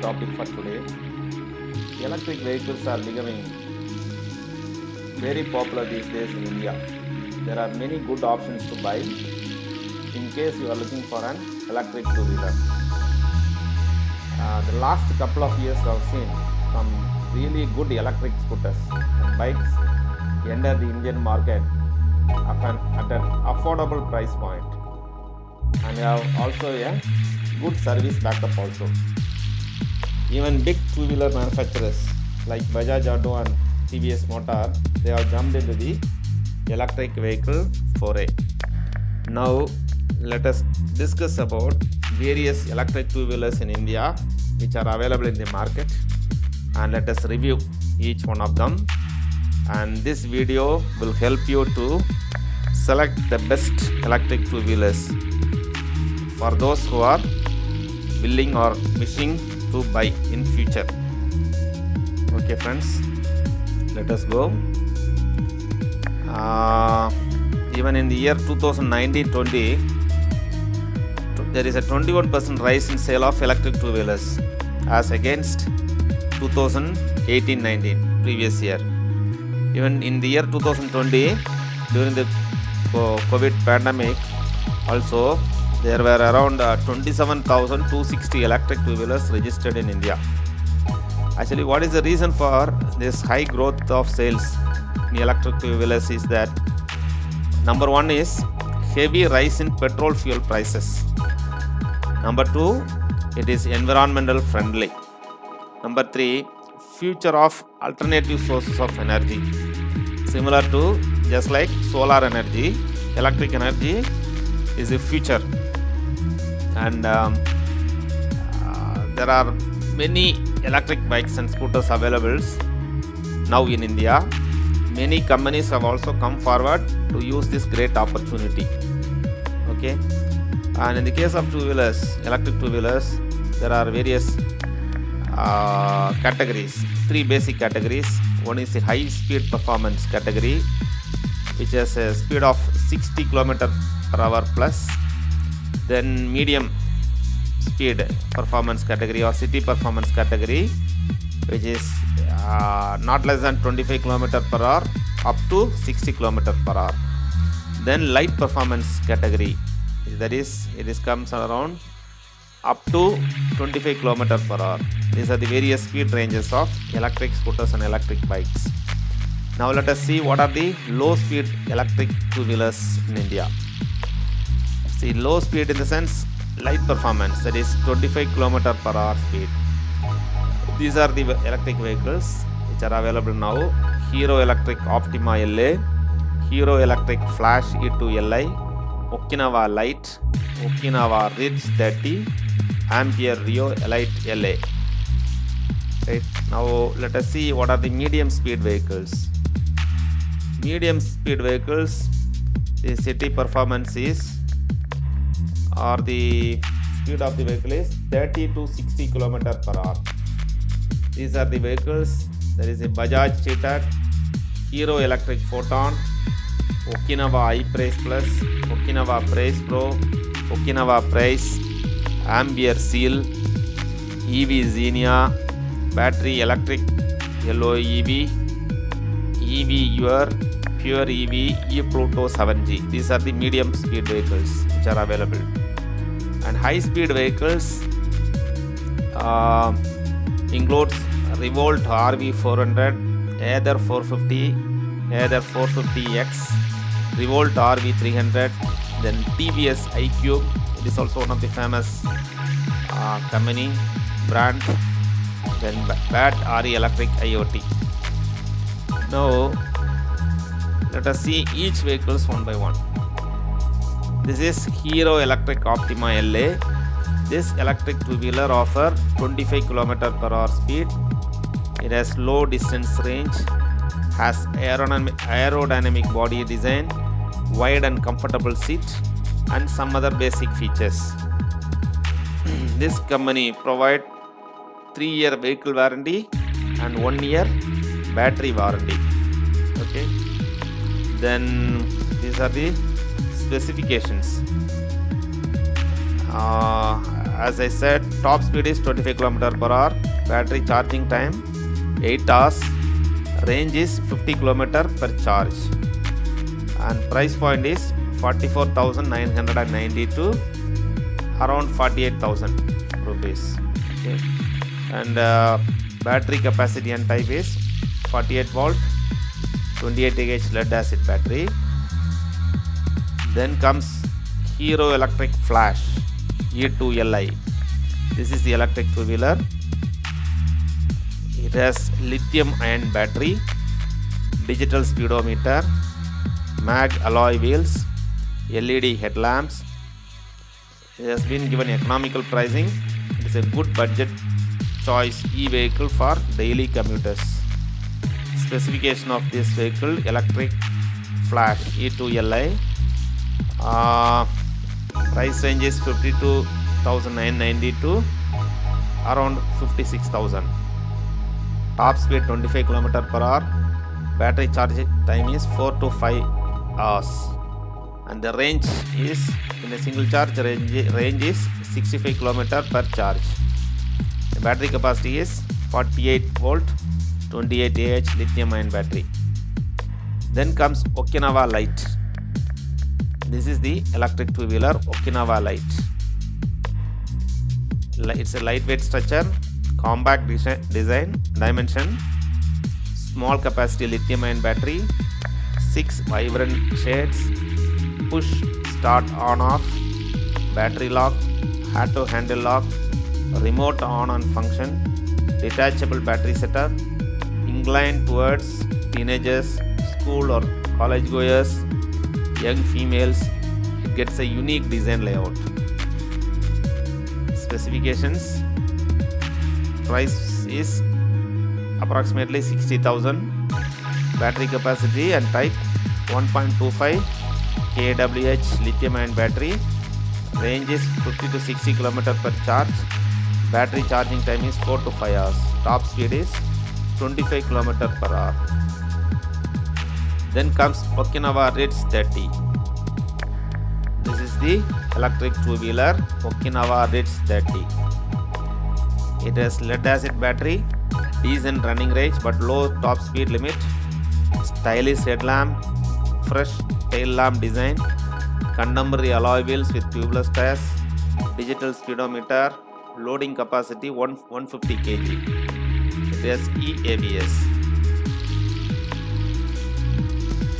topic for today. Electric vehicles are becoming very popular these days in India. There are many good options to buy in case you are looking for an electric two-wheeler. The last couple of years I have seen some really good electric scooters and bikes enter the Indian market at an affordable price point, and they have also a good service backup also. Even big two-wheeler manufacturers like Bajaj Auto and TVS Motor, they have jumped into the electric vehicle foray. Now let us discuss about various electric two-wheelers in India which are available in the market, and let us review each one of them. And this video will help you to select the best electric two-wheelers for those who are willing or wishing to buy in future. Okay friends, let us go. Even in the year 2019-20, there is a 21% rise in sale of electric two-wheelers as against 2018-19 previous year. Even in the year 2020, during the COVID pandemic, also there were around 27,260 electric two-wheelers registered in India. Actually, what is the reason for this high growth of sales in electric two-wheelers is that number one is heavy rise in petrol fuel prices. Number two, it is environmental friendly. Number three, future of alternative sources of energy. Similar to just like solar energy, electric energy is a future. And there are many electric bikes and scooters available now in India. Many companies have also come forward to use this great opportunity. Okay, and in the case of two-wheelers, electric two-wheelers, there are various categories, three basic categories. One is the high speed performance category, which has a speed of 60 km per hour plus. Then medium speed performance category or city performance category, which is not less than 25 km per hour up to 60 km per hour. Then light performance category, that is, it comes around up to 25 km per hour. These are the various speed ranges of electric scooters and electric bikes. Now let us see what are the low speed electric two-wheelers in India. See, low speed in the sense light performance, that is 25 km per hour speed. These are the electric vehicles which are available now. Hero Electric Optima LA, Hero Electric Flash E2 Li, Okinawa Light, Okinawa Ridge 30, Ampere Rio Elite LA. Right, now let us see what are the medium speed vehicles. Medium speed vehicles, the city performance is, or the speed of the vehicle is 30 to 60 km per hour. These are the vehicles. There is a Bajaj Chetak, Hero Electric Photon, Okinawa iPrice Plus, Okinawa Price Pro, Okinawa Price, Ampere Seal, EV Xenia, Battery Electric Yellow EV, EV Your, Pure EV, ePluto 7G. These are the medium speed vehicles which are available. And high speed vehicles includes Revolt RV400, Aether 450, Aether 450X, Revolt RV300, then TVS iQube. It is also one of the famous company brand. Then BAT RE Electric IoT. Now let us see each vehicles one by one. This is Hero Electric Optima LA. This electric two-wheeler offer 25 km per hour speed. It has low distance range, has aerodynamic body design, wide and comfortable seat, and some other basic features. This company provide 3-year vehicle warranty and 1-year battery warranty. Okay. Then these are the specifications. as I said, top speed is 25 km per hour, battery charging time 8 hours, range is 50 km per charge, and price point is 44,990 to around 48,000 rupees. Okay. And battery capacity and type is 48 volt 28 Ah lead acid battery. Then comes Hero Electric Flash E2Li. This is the electric two-wheeler. It has lithium ion battery, digital speedometer, mag alloy wheels, LED headlamps. It has been given economical pricing. It is a good budget choice e-vehicle for daily commuters. Specification of this vehicle: electric Flash E2Li. Price range is 52,990 to around 56,000. Top speed 25 km per hour. Battery charge time is 4 to 5 hours. And the range is, in a single charge, range is 65 km per charge. The battery capacity is 48 volt 28 Ah lithium ion battery. Then comes Okinawa Light. This is the electric two-wheeler Okinawa Light. It's a lightweight structure, compact design, dimension, small capacity lithium ion battery, 6 vibrant shades, push start on off, battery lock, auto handle lock, remote on function, detachable battery setup, inclined towards teenagers, school or college goers, young females. It gets a unique design layout. Specifications: price is approximately 60,000. Battery capacity and type 1.25 kWh lithium ion battery. Range is 50 to 60 km per charge. Battery charging time is 4 to 5 hours. Top speed is 25 km per hour. Then comes Okinawa Ritz 30. This is the electric two-wheeler Okinawa Ritz 30. It has lead acid battery, decent running range but low top speed limit, stylish headlamp, fresh tail lamp design, contemporary alloy wheels with tubeless tires, digital speedometer, loading capacity 150 kg. It has e-ABS.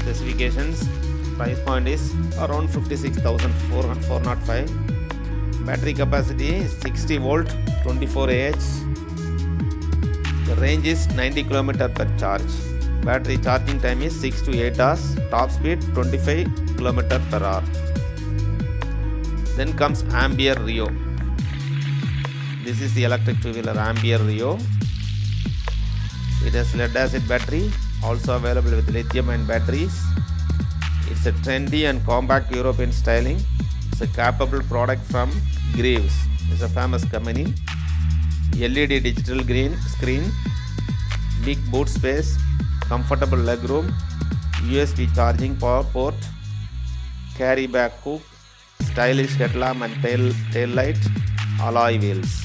Specifications: price point is around 56,405. Battery capacity is 60 volt 24 Ah. The range is 90 km per charge. Battery charging time is 6 to 8 hours. Top speed 25 km per hour. Then comes Ampere Rio. This is the electric two-wheeler Ampere Rio. It has lead acid battery, also available with lithium ion batteries. It's a trendy and compact European styling. It's a capable product from Greaves. It's a famous company. LED digital green screen, big boot space, comfortable legroom, USB charging power port, carry bag hook, stylish headlamp and tail light, alloy wheels.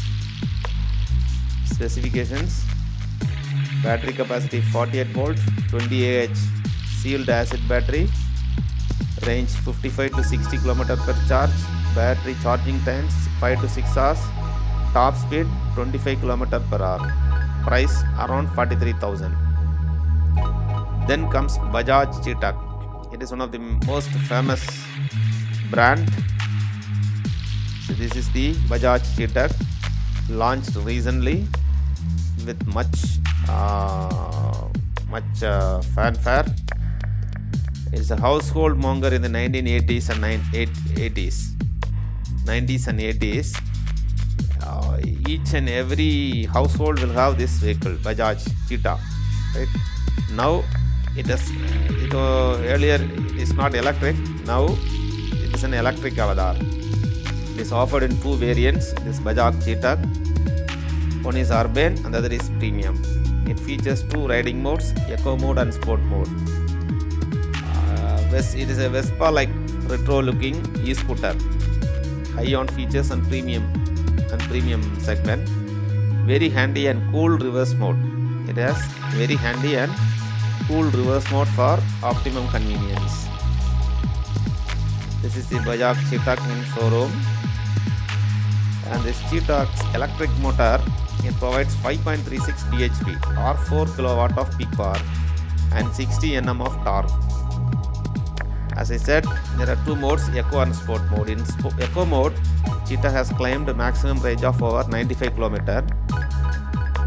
Specifications: battery capacity 48 volt 20 Ah sealed acid battery, range 55 to 60 km per charge, battery charging times 5 to 6 hours, top speed 25 km per hour, price around 43,000. Then comes Bajaj Chetak. It is one of the most famous brand. So this is the Bajaj Chetak, launched recently with much fanfare. It's a household monger in the 1980s and 90s and 80s. Each and every household will have this vehicle, Bajaj Cheetah. Right? Now earlier it is not electric. Now it is an electric avatar. It is offered in two variants. This Bajaj Cheetah. One is urban and the other is premium. It features two riding modes, eco mode and sport mode. It is a Vespa-like retro-looking e-scooter, high on features and premium and premium segment. Very handy and cool reverse mode. It has very handy and cool reverse mode for optimum convenience. This is the Bajaj Chetak in showroom, and this Chetak's electric motor, it provides 5.36 bhp or 4 kW of peak power and 60 Nm of torque. As I said, there are two modes, Eco and Sport mode. In Eco mode, Chetak has claimed a maximum range of over 95 km.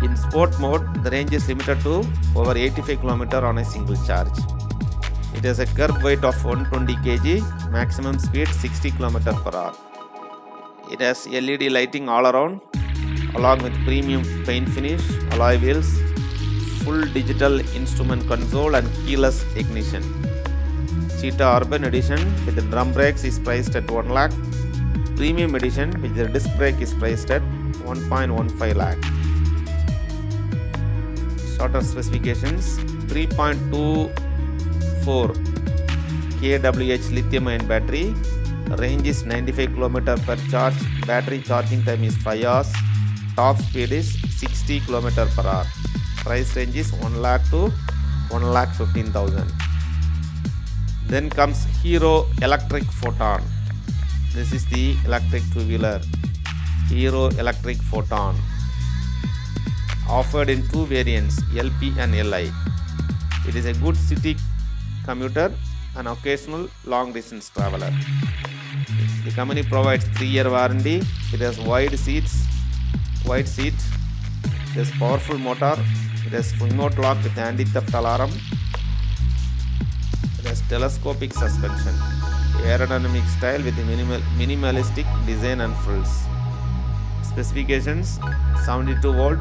In Sport mode, the range is limited to over 85 km on a single charge. It has a curb weight of 120 kg, maximum speed 60 km per hour. It has LED lighting all around, along with premium paint finish, alloy wheels, full digital instrument console and keyless ignition. Cheetah Urban Edition with the drum brakes is priced at 1 lakh. Premium Edition with the disc brake is priced at 1.15 lakh. Shorter specifications: 3.24 kWh lithium-ion battery. Range is 95 km per charge. Battery charging time is 5 hours. Top speed is 60 km per hour. Price range is 1 lakh to 1,15,000. Then comes Hero Electric Photon. This is the electric two-wheeler, Hero Electric Photon, offered in two variants, LP and LI. It is a good city commuter and occasional long distance traveler. The company provides 3-year warranty. It has wide seat, it has powerful motor, it has remote lock with anti-theft alarm, it has telescopic suspension, aerodynamic style with minimalistic design and frills. Specifications: 72 volt,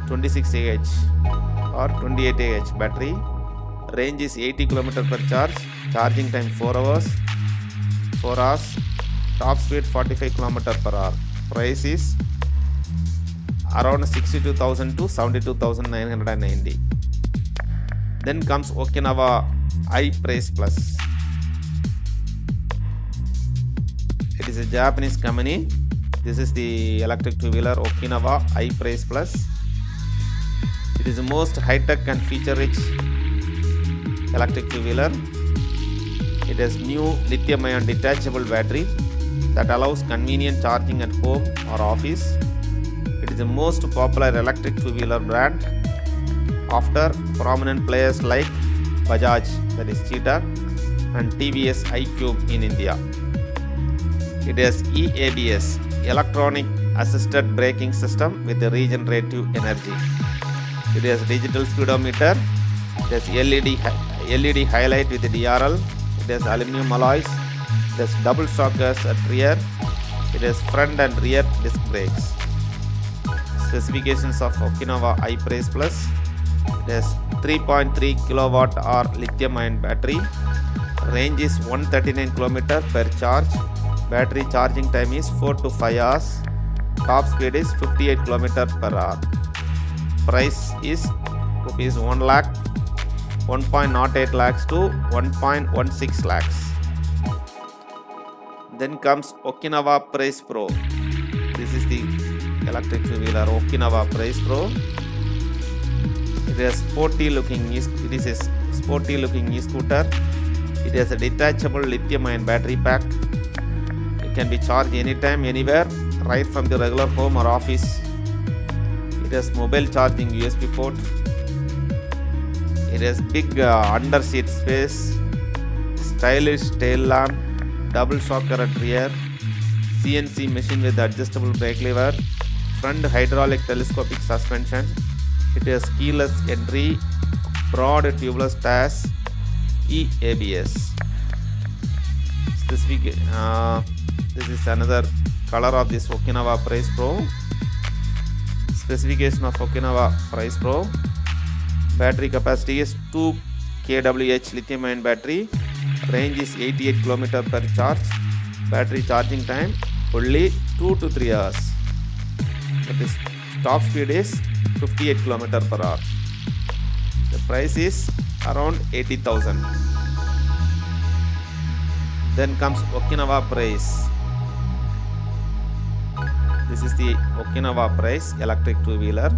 26 Ah or 28 Ah battery. Range is 80 km per charge. Charging time 4 hours. Top speed 45 km per hour. Price is around 62,000 to 72,990. Then comes Okinawa iPrace Plus. It is a Japanese company. This is the electric two-wheeler Okinawa iPrace Plus. It is the most high-tech and feature-rich electric two-wheeler. It has new lithium-ion detachable battery that allows convenient charging at home or office. It is the most popular electric two-wheeler brand after prominent players like Bajaj, that is Chetak, and TVS iQube in India. It has EABS, electronic assisted braking system with a regenerative energy. It has digital speedometer. It has LED highlight with DRL. It has aluminum alloys. It has double shockers at rear. It has front and rear disc brakes. Specifications of Okinawa iPrace Plus: it has 3.3 kWh lithium-ion battery. Range is 139 km per charge. Battery charging time is 4 to 5 hours. Top speed is 58 km per hour. Price is rupees 1 lakh, 1.08 lakhs to 1.16 lakhs. Then comes Okinawa Prace Pro. This is the electric two-wheeler Okinawa Prace Pro. It is a sporty looking e-scooter. It has a detachable lithium-ion battery pack. It can be charged anytime, anywhere, right from the regular home or office. It has mobile charging USB port. It has big under seat space, stylish tail lamp, double shocker at rear, CNC machine with adjustable brake lever, front hydraulic telescopic suspension. It has keyless entry, broad tubeless tires, EABS. This is another color of this Okinawa Prace Pro. Specification of Okinawa Prace Pro: battery capacity is 2 kWh lithium-ion battery. Range is 88 km per charge. Battery charging time only 2 to 3 hours. But this top speed is 58 km per hour. The price is around 80,000. Then comes Okinawa Prace. This is the Okinawa Price electric two-wheeler.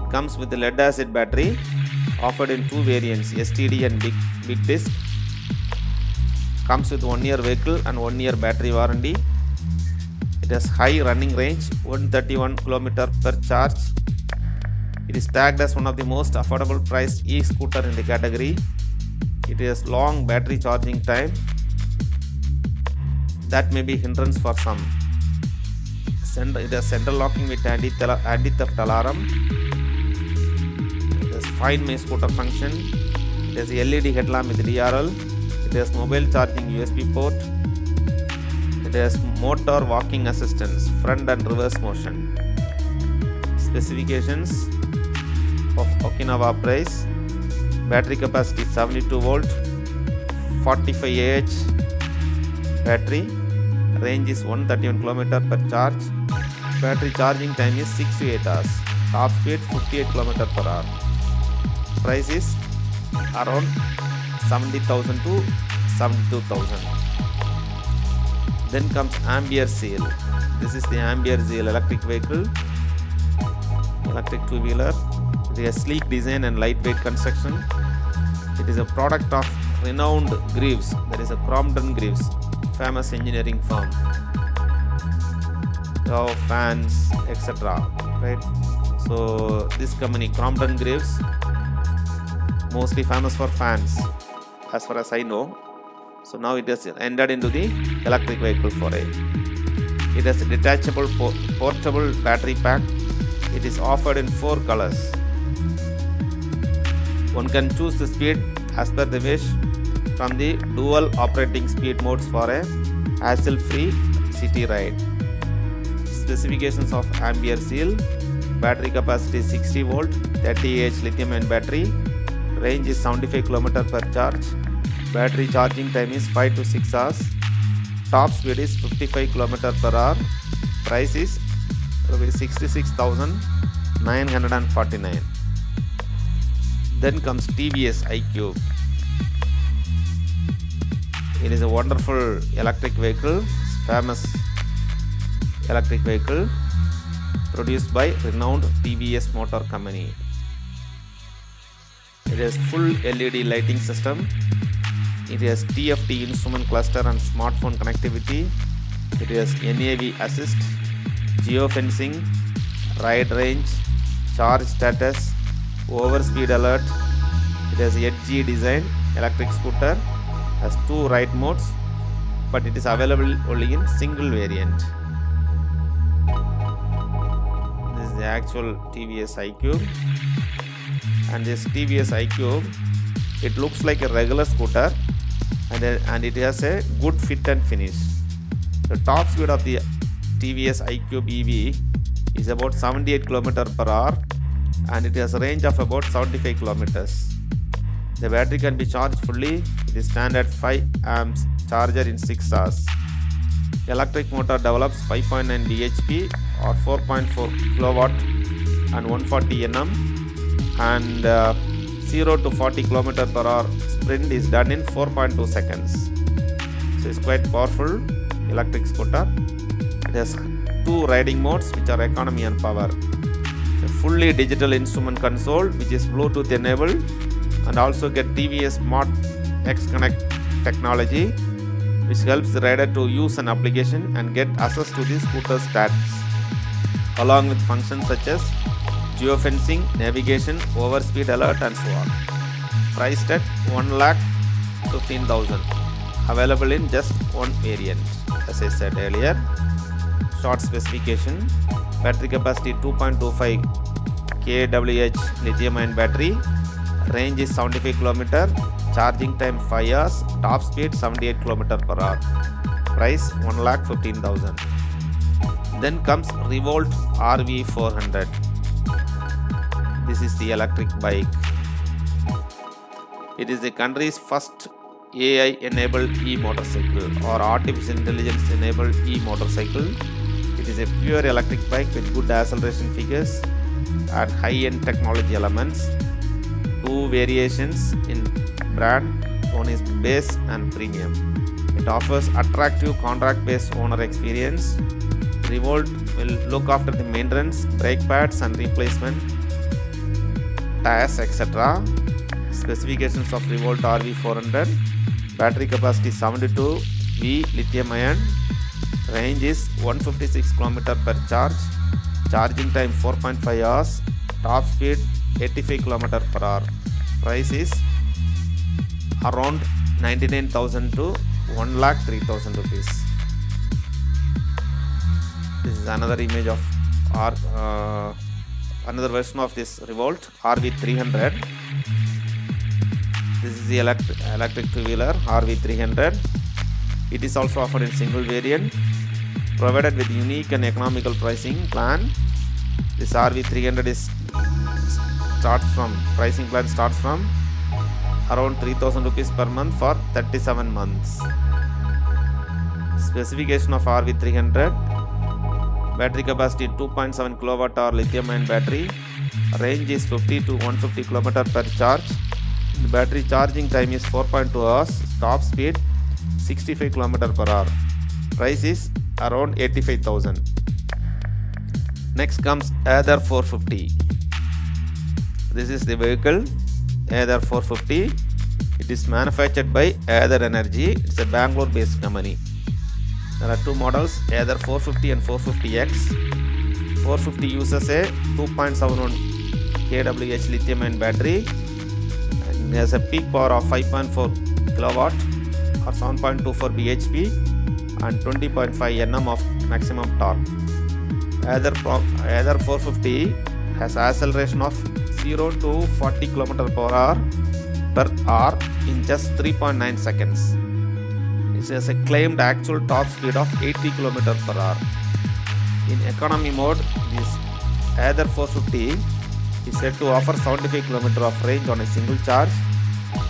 It comes with the lead acid battery, offered in two variants, STD and big disc. Comes with 1 year vehicle and 1 year battery warranty. It has high running range, 131 km per charge. It is tagged as one of the most affordable priced e-scooter in the category. It has long battery charging time. That may be hindrance for some. It has central locking with anti-theft alarm. It has Find My Scooter function. It has LED headlamp with DRL. It has mobile charging USB port. It has motor walking assistance, front and reverse motion. Specifications of Okinawa Price: battery capacity 72 volt, 45 Ah battery, range is 131 km per charge, battery charging time is 6 to 8 hours, top speed 58 km per hour. Price is around 70,000 to 72,000. Then comes Ampere Seal. This is the Ampere Seal electric vehicle, electric two-wheeler. It has sleek design and lightweight construction. It is a product of renowned Greaves, that is a Crompton Greaves, famous engineering firm. Fans, etc. Right? So this company, Crompton Greaves, mostly famous for fans, as far as I know. So now it has entered into the electric vehicle foray. It has a detachable portable battery pack. It is offered in 4 colors. One can choose the speed as per the wish from the dual operating speed modes for a hassle-free city ride. Specifications of Ampere Seal: battery capacity 60 volt, 30 Ah lithium-ion battery, range is 75 km per charge, battery charging time is 5 to 6 hours, top speed is 55 km per hour. Price is 66,949. Then comes TVS iQube. It is a wonderful electric vehicle, famous electric vehicle produced by renowned TVS Motor Company. It has full LED lighting system. It has TFT instrument cluster and smartphone connectivity. It has NAV assist, geofencing, ride range, charge status, overspeed alert. It has edgy design, electric scooter, has 2 ride modes, but it is available only in single variant. This is the actual TVS iQube, and this TVS iQube, it looks like a regular scooter, and it has a good fit and finish. The top speed of the TVS iQube EV is about 78 km per hour, and it has a range of about 75 kilometers. The battery can be charged fully. It is standard 5 amps charger in 6 hours. Electric motor develops 5.9 bhp or 4.4 kilowatt and 140 Nm, and 0 to 40 km per hour sprint is done in 4.2 seconds. So it's quite powerful electric scooter. It has 2 riding modes, which are economy and power. A fully digital instrument console, which is Bluetooth enabled, and also get TVS Smart X Connect technology, which helps the rider to use an application and get access to the scooter stats, along with functions such as geofencing, navigation, overspeed alert, and so on. Priced at 1,15,000. Available in just one variant, as I said earlier. Short specification: battery capacity 2.25 kWh lithium-ion battery, range is 75 km, charging time 5 hours, top speed 78 km per hour. Price 1,15,000. Then comes Revolt RV400. This is the electric bike. It is the country's first AI-enabled e-motorcycle or artificial intelligence-enabled e-motorcycle. It is a pure electric bike with good acceleration figures and high-end technology elements. 2 variations in brand, one is base and premium. It offers attractive contract-based owner experience. Revolt will look after the maintenance, brake pads and replacement, tires, etc. Specifications of Revolt RV400. Battery capacity 72 V lithium ion. Range is 156 km per charge. Charging time 4.5 hours. Top speed 85 km per hour. Price is around 99,000 to 1,03,000 rupees. This is another image of another version of this Revolt RV300. This is the electric two-wheeler RV300. It is also offered in single variant, provided with unique and economical pricing plan. This RV300 pricing plan starts from around 3,000 rupees per month for 37 months. Specification of RV300. Battery capacity 2.7 kWh lithium ion battery. Range is 50 to 150 km per charge. The battery charging time is 4.2 hours. Top speed 65 km per hour. Price is around 85,000. Next comes Ather 450. This is the vehicle, Ather 450. It is manufactured by Ather Energy. It's a Bangalore based company. There are two models, Ather 450 and 450X. 450 uses a 2.71 kWh lithium ion battery and has a peak power of 5.4 kW or 7.24 bhp and 20.5 Nm of maximum torque. Ather 450 has acceleration of 0 to 40 km per hour in just 3.9 seconds. It has a claimed actual top speed of 80 km per hour. In economy mode, this Ather 450 is said to offer 75 km of range on a single charge,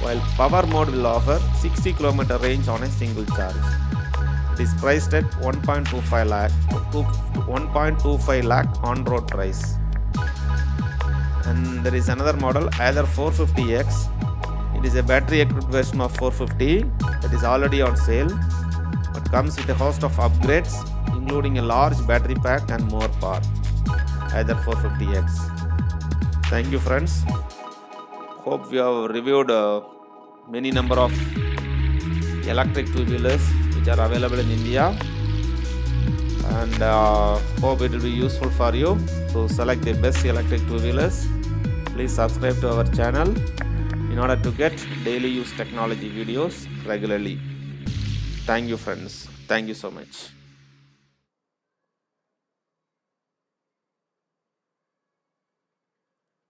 while power mode will offer 60 km range on a single charge. It is priced at 1.25 lakh on-road price. And there is another model, Ather 450X. It is a battery equipped version of 450 that is already on sale, but comes with a host of upgrades including a large battery pack and more power. Ather 450X. Thank you friends. Hope we have reviewed many number of electric two-wheelers which are available in India, and hope it will be useful for you to select the best electric two-wheelers. Please subscribe to our channel in order to get daily use technology videos regularly. Thank you friends. Thank you so much.